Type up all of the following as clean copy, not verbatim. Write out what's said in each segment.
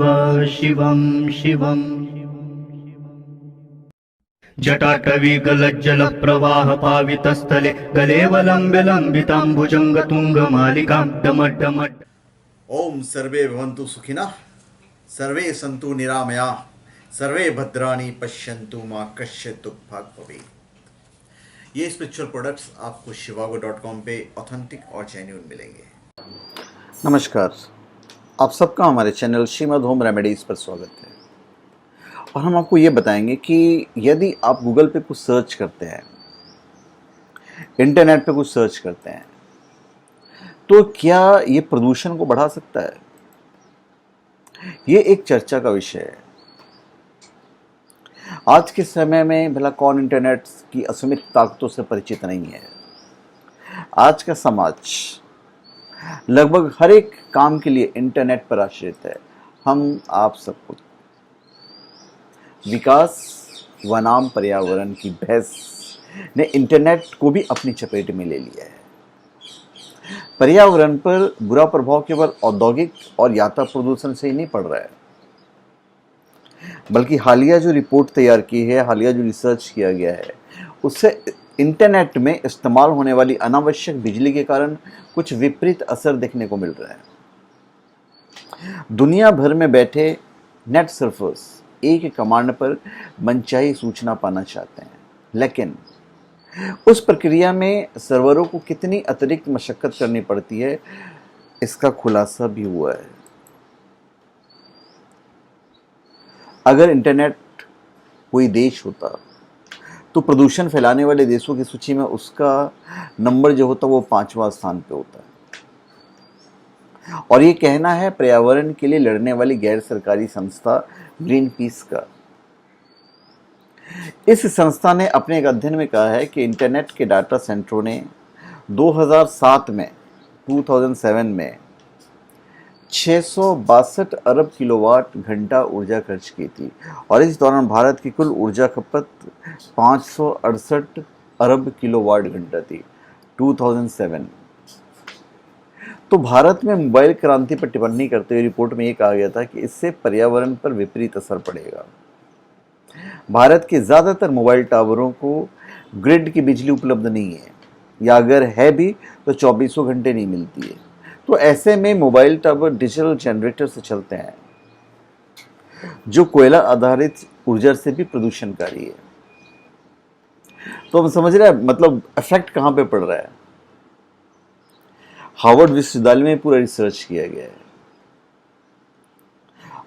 शिव शिवं शिवम् जटाटवीगलज्जलप्रवाहपावितस्थले गलेवलम्ब्य लम्बिताम्बुजङ्गतुङ्गमालिकां डमड्डमड्। ओम सर्वे भवन्तु सुखिनः, सर्वे सन्तु निरामयाः, सर्वे भद्राणि पश्यन्तु मा कश्चित् दुःखभाग् भवेत्। ये स्पिरिचुअल प्रोडक्ट्स आपको shivago.com पे ऑथेंटिक और जेन्युइन मिलेंगे। नमस्कार, आप सबका हमारे चैनल श्रीमद होम रेमेडीज़ पर स्वागत है। और हम आपको ये बताएंगे कि यदि आप गूगल पे कुछ सर्च करते हैं, इंटरनेट पे कुछ सर्च करते हैं, तो क्या ये प्रदूषण को बढ़ा सकता है? ये एक चर्चा का विषय है। आज के समय में भला कौन इंटरनेट की असीमित ताकतों से परिचित नहीं है। आज का समाज लगभग हर एक काम के लिए इंटरनेट पर आश्रित है। हम आप सबको विकास वनाम पर्यावरण की बहस ने इंटरनेट को भी अपनी चपेट में ले लिया है। पर्यावरण पर बुरा प्रभाव केवल औद्योगिक और यात्रा प्रदूषण से ही नहीं पड़ रहा है, बल्कि हालिया जो रिपोर्ट तैयार की है, हालिया जो रिसर्च किया गया है, उससे इंटरनेट में इस्तेमाल होने वाली अनावश्यक बिजली के कारण कुछ विपरीत असर देखने को मिल रहा है। दुनिया भर में बैठे नेट सर्फर्स एक कमांड पर मनचाही सूचना पाना चाहते हैं, लेकिन उस प्रक्रिया में सर्वरों को कितनी अतिरिक्त मशक्कत करनी पड़ती है, इसका खुलासा भी हुआ है। अगर इंटरनेट कोई देश होता तो प्रदूषण फैलाने वाले देशों की सूची में उसका नंबर जो होता वो 5वां स्थान पे होता है। और ये कहना है पर्यावरण के लिए लड़ने वाली गैर सरकारी संस्था ग्रीन पीस का। इस संस्था ने अपने एक अध्ययन में कहा है कि इंटरनेट के डाटा सेंटरों ने 2007 में 662 अरब किलोवाट घंटा ऊर्जा खर्च की थी, और इस दौरान भारत की कुल ऊर्जा खपत 568 अरब किलोवाट घंटा थी 2007। तो भारत में मोबाइल क्रांति पर टिप्पणी करते हुए रिपोर्ट में ये कहा गया था कि इससे पर्यावरण पर विपरीत असर पड़ेगा। भारत के ज़्यादातर मोबाइल टावरों को ग्रिड की बिजली उपलब्ध नहीं है, या अगर है भी तो 24 घंटे नहीं मिलती है। तो ऐसे में मोबाइल टावर डिजिटल जनरेटर से चलते हैं, जो कोयला आधारित ऊर्जा से भी प्रदूषणकारी है। तो हम समझ रहे हैं मतलब इफेक्ट कहाँ पे पड़ रहा है। हार्वर्ड विश्वविद्यालय में पूरा रिसर्च किया गया है,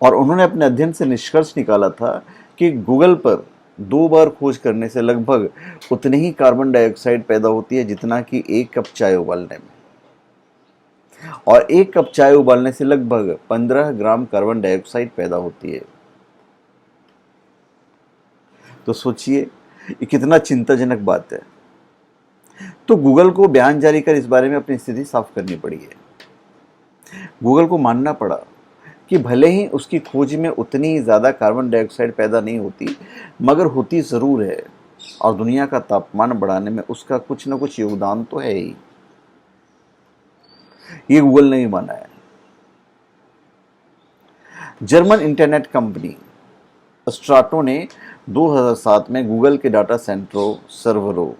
और उन्होंने अपने अध्ययन से निष्कर्ष निकाला था कि गूगल पर 2 बार खोज करने से लगभग उतनी ही कार्बन डाइऑक्साइड पैदा होती है जितना कि 1 कप चाय उबालने में, और 1 कप चाय उबालने से लगभग 15 ग्राम कार्बन डाइऑक्साइड पैदा होती है। तो सोचिए ये कितना चिंताजनक बात है। तो गूगल को बयान जारी कर इस बारे में अपनी स्थिति साफ करनी पड़ी है। गूगल को मानना पड़ा कि भले ही उसकी खोज में उतनी ज़्यादा कार्बन डाइऑक्साइड पैदा नहीं होती, मगर होती ज़रूर है, और दुनिया का तापमान बढ़ाने में उसका कुछ न कुछ योगदान तो है ही। ये गूगल ने भी माना है। जर्मन इंटरनेट कंपनी स्ट्राटो ने 2007 में गूगल के डाटा सेंटरों, सर्वरों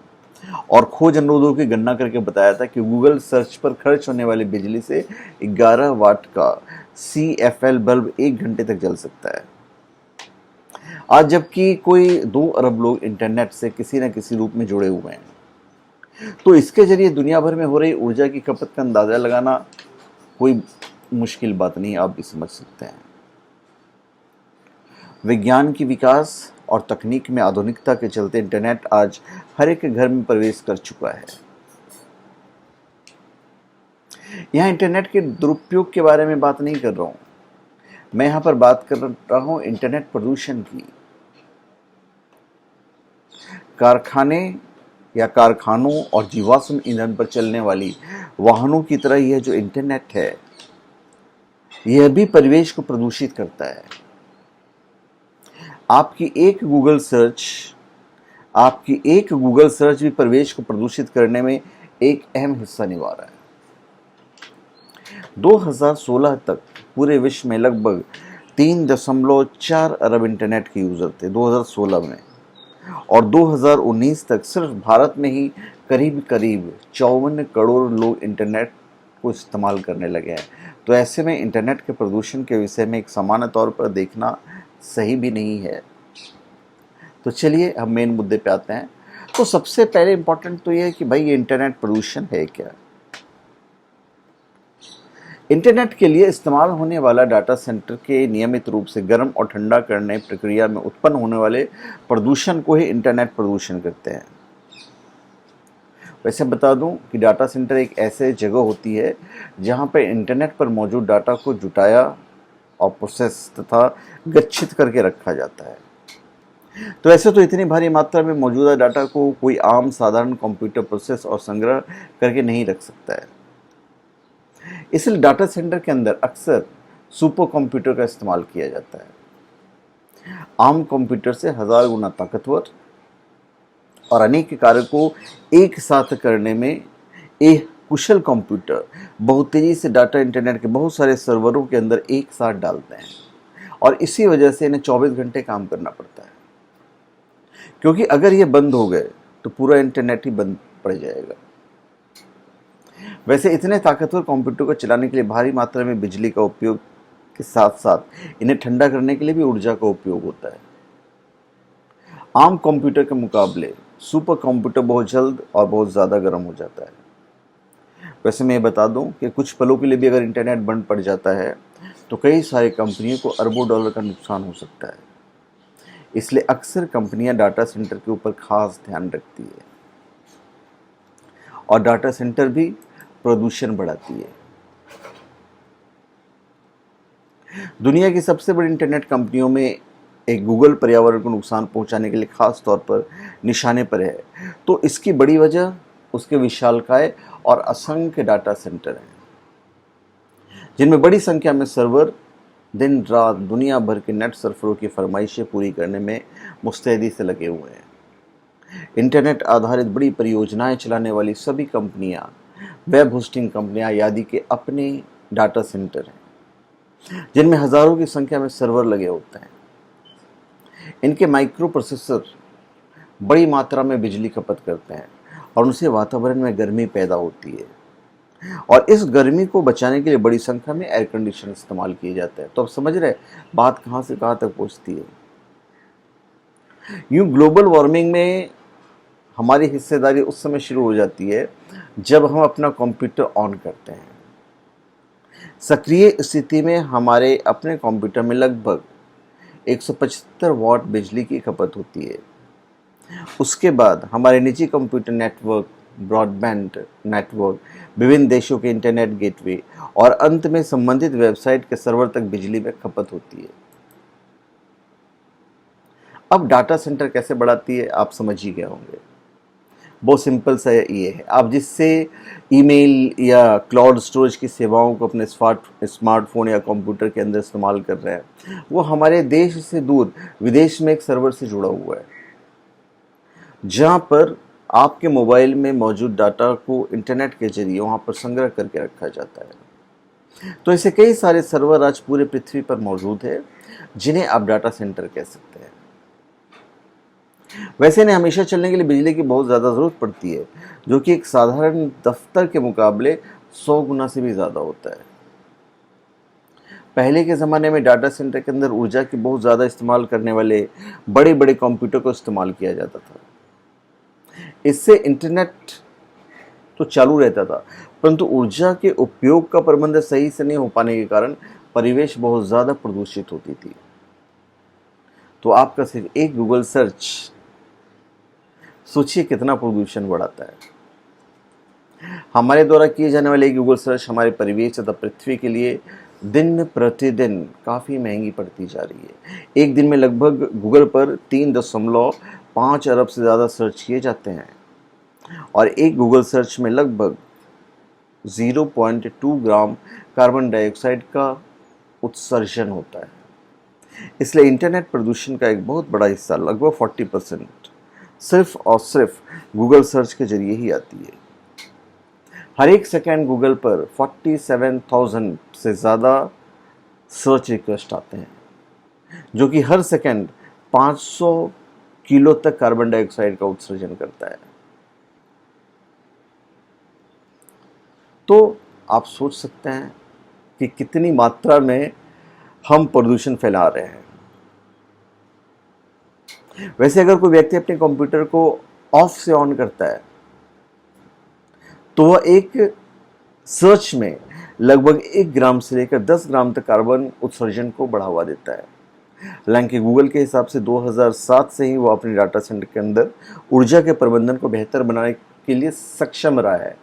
और खोज अनुरोधों की गणना करके बताया था कि गूगल सर्च पर खर्च होने वाली बिजली से 11 वाट का CFL बल्ब 1 घंटे तक जल सकता है। आज जबकि कोई 2 अरब लोग इंटरनेट से किसी न किसी रूप में जुड़े हुए हैं, तो इसके जरिए दुनिया भर में हो रही ऊर्जा की खपत का अंदाजा लगाना कोई मुश्किल बात नहीं, आप भी समझ सकते हैं। विज्ञान की विकास और तकनीक में आधुनिकता के चलते इंटरनेट आज हर एक घर में प्रवेश कर चुका है। यहाँ इंटरनेट के दुरुपयोग के बारे में बात नहीं कर रहा हूँ, मैं यहाँ पर बात कर रहा हूँ इंटरनेट प्रदूषण की। कारखाने या कारखानों और जीवाश्म ईंधन पर चलने वाली वाहनों की तरह यह जो इंटरनेट है, यह भी परिवेश को प्रदूषित करता है। आपकी एक गूगल सर्च भी परिवेश को प्रदूषित करने में एक अहम हिस्सा निभा रहा है। 2016 तक पूरे विश्व में लगभग 3.4 अरब इंटरनेट के यूज़र थे 2016 में, और 2019 तक सिर्फ भारत में ही करीब 54 करोड़ लोग इंटरनेट को इस्तेमाल करने लगे हैं। तो ऐसे में इंटरनेट के प्रदूषण के विषय में एक सामान्य तौर पर देखना सही भी नहीं है। तो चलिए हम मेन मुद्दे पे आते हैं। तो सबसे पहले इम्पोर्टेंट तो ये है कि भाई ये इंटरनेट प्रदूषण है क्या। इंटरनेट के लिए इस्तेमाल होने वाला डाटा सेंटर के नियमित रूप से गर्म और ठंडा करने प्रक्रिया में उत्पन्न होने वाले प्रदूषण को ही इंटरनेट प्रदूषण कहते हैं। वैसे बता दूं कि डाटा सेंटर एक ऐसे जगह होती है जहां पर इंटरनेट पर मौजूद डाटा को जुटाया और प्रोसेस तथा गच्छित करके रखा जाता है। तो ऐसे तो इतनी भारी मात्रा में मौजूदा डाटा को कोई आम साधारण कंप्यूटर प्रोसेस और संग्रह करके नहीं रख सकता है। इसलिए डाटा सेंटर के अंदर अक्सर सुपर कंप्यूटर का इस्तेमाल किया जाता है। आम कंप्यूटर से 1000 गुना ताकतवर और अनेक कार्य को एक साथ करने में एक कुशल कंप्यूटर बहुत तेजी से डाटा इंटरनेट के बहुत सारे सर्वरों के अंदर एक साथ डालते हैं, और इसी वजह से इन्हें 24 घंटे काम करना पड़ता है, क्योंकि अगर ये बंद हो गए तो पूरा इंटरनेट ही बंद पड़ जाएगा। वैसे इतने ताकतवर कंप्यूटर को चलाने के लिए भारी मात्रा में बिजली का उपयोग के साथ साथ इन्हें ठंडा करने के लिए भी ऊर्जा का उपयोग होता है। आम कंप्यूटर के मुकाबले सुपर कंप्यूटर बहुत जल्द और बहुत ज़्यादा गर्म हो जाता है। वैसे मैं बता दूं कि कुछ पलों के लिए भी अगर इंटरनेट बंद पड़ जाता है तो कई सारी कंपनियों को अरबों डॉलर का नुकसान हो सकता है। इसलिए अक्सर कंपनियां डाटा सेंटर के ऊपर खास ध्यान रखती है, और डाटा सेंटर भी प्रदूषण बढ़ाती है। दुनिया की सबसे बड़ी इंटरनेट कंपनियों में एक गूगल पर्यावरण को नुकसान पहुंचाने के लिए खास तौर पर निशाने पर है। तो इसकी बड़ी वजह उसके विशालकाय और असंख्य डाटा सेंटर हैं, जिनमें बड़ी संख्या में सर्वर दिन रात दुनिया भर के नेट सर्फरों की फरमाइशें पूरी करने में मुस्तैदी से लगे हुए हैं। इंटरनेट आधारित बड़ी परियोजनाएं चलाने वाली सभी कंपनियां वेब होस्टिंग कंपनियां आदि के अपने डाटा सेंटर हैं, जिनमें हजारों की संख्या में सर्वर लगे होते हैं। इनके माइक्रो प्रोसेसर बड़ी मात्रा में बिजली खपत करते हैं और उनसे वातावरण में गर्मी पैदा होती है, और इस गर्मी को बचाने के लिए बड़ी संख्या में एयर कंडीशनर इस्तेमाल किए जाते हैं। तो अब समझ रहे बात कहाँ से कहाँ तक पहुँचती है। यूँ ग्लोबल वार्मिंग में हमारी हिस्सेदारी उस समय शुरू हो जाती है जब हम अपना कंप्यूटर ऑन करते हैं। सक्रिय स्थिति में हमारे अपने कंप्यूटर में लगभग 175 वाट बिजली की खपत होती है। उसके बाद हमारे निजी कंप्यूटर नेटवर्क, ब्रॉडबैंड नेटवर्क, विभिन्न देशों के इंटरनेट गेटवे और अंत में संबंधित वेबसाइट के सर्वर तक बिजली में खपत होती है। अब डाटा सेंटर कैसे बढ़ाती है आप समझ ही गए होंगे। बहुत सिंपल सा ये है, आप जिससे ईमेल या क्लाउड स्टोरेज की सेवाओं को अपने स्मार्टफोन या कंप्यूटर के अंदर इस्तेमाल कर रहे हैं, वो हमारे देश से दूर विदेश में एक सर्वर से जुड़ा हुआ है, जहाँ पर आपके मोबाइल में मौजूद डाटा को इंटरनेट के जरिए वहाँ पर संग्रह करके रखा जाता है। तो ऐसे कई सारे सर्वर आज पूरे पृथ्वी पर मौजूद है, जिन्हें आप डाटा सेंटर कह सकते हैं। वैसे इन्हें हमेशा चलने के लिए बिजली की बहुत ज़्यादा ज़रूरत पड़ती है, जो कि एक साधारण दफ्तर के मुकाबले 100 गुना से भी ज़्यादा होता है। पहले के ज़माने में डाटा सेंटर के अंदर ऊर्जा की बहुत ज़्यादा इस्तेमाल करने वाले बड़े बड़े कंप्यूटर को इस्तेमाल किया जाता था। इससे इंटरनेट तो चालू रहता था, परंतु ऊर्जा के उपयोग का प्रबंधन सही से नहीं हो पाने के कारण परिवेश बहुत ज़्यादा प्रदूषित होती थी। तो आपका सिर्फ एक गूगल सर्च सोचिए कितना प्रदूषण बढ़ाता है। हमारे द्वारा किए जाने वाले गूगल सर्च हमारे परिवेश तथा पृथ्वी के लिए दिन प्रतिदिन काफ़ी महंगी पड़ती जा रही है। एक दिन में लगभग गूगल पर 3.5 अरब से ज़्यादा सर्च किए जाते हैं, और एक गूगल सर्च में लगभग 0.2 ग्राम कार्बन डाइऑक्साइड का उत्सर्जन होता है। इसलिए इंटरनेट प्रदूषण का एक बहुत बड़ा हिस्सा लगभग 40% सिर्फ और सिर्फ गूगल सर्च के जरिए ही आती है। हर एक सेकेंड गूगल पर 47,000 से ज़्यादा सर्च रिक्वेस्ट आते हैं। जो कि हर सेकंड 500 किलो तक कार्बन डाइऑक्साइड का उत्सर्जन करता है। तो आप सोच सकते हैं कि कितनी मात्रा में हम प्रदूषण फैला रहे हैं। वैसे अगर कोई व्यक्ति अपने कंप्यूटर को ऑफ से ऑन करता है तो वह एक सर्च में लगभग 1 ग्राम से लेकर 10 ग्राम तक कार्बन उत्सर्जन को बढ़ावा देता है। हालांकि गूगल के हिसाब से 2007 से ही वो अपने डाटा सेंटर के अंदर ऊर्जा के प्रबंधन को बेहतर बनाने के लिए सक्षम रहा है,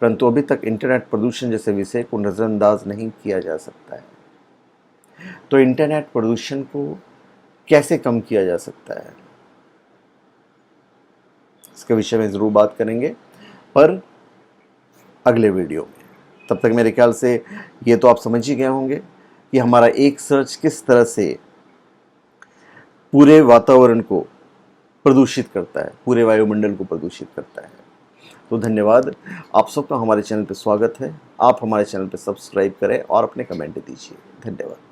परंतु अभी तक इंटरनेट प्रदूषण जैसे विषय को नज़रअंदाज नहीं किया जा सकता है। तो इंटरनेट प्रदूषण को कैसे कम किया जा सकता है, इसके विषय में ज़रूर बात करेंगे, पर अगले वीडियो में। तब तक मेरे ख्याल से ये तो आप समझ ही गए होंगे कि हमारा एक सर्च किस तरह से पूरे वातावरण को प्रदूषित करता है, पूरे वायुमंडल को प्रदूषित करता है। तो धन्यवाद, आप सबका हमारे चैनल पर स्वागत है। आप हमारे चैनल पर सब्सक्राइब करें और अपने कमेंट दीजिए। धन्यवाद।